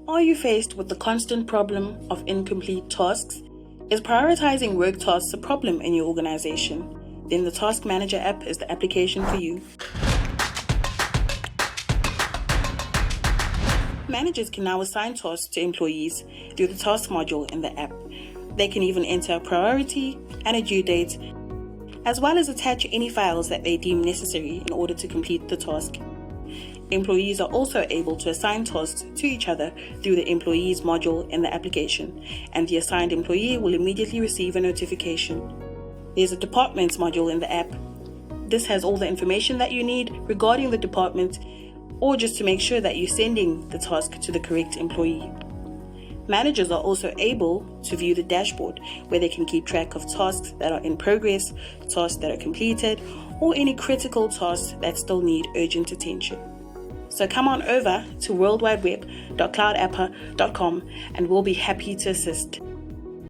Are you faced with the constant problem of incomplete tasks? Is prioritizing work tasks a problem in your organization? Then the Task Manager app is the application for you. Managers can now assign tasks to employees through the task module in the app. They can even enter a priority and a due date, as well as attach any files that they deem necessary in order to complete the task. Employees are also able to assign tasks to each other through the Employees module in the application, and the assigned employee will immediately receive a notification. There's a Departments module in the app. This has all the information that you need regarding the department, or just to make sure that you're sending the task to the correct employee. Managers are also able to view the dashboard, where they can keep track of tasks that are in progress, tasks that are completed, or any critical tasks that still need urgent attention. So come on over to worldwideweb.cloudapper.com and we'll be happy to assist.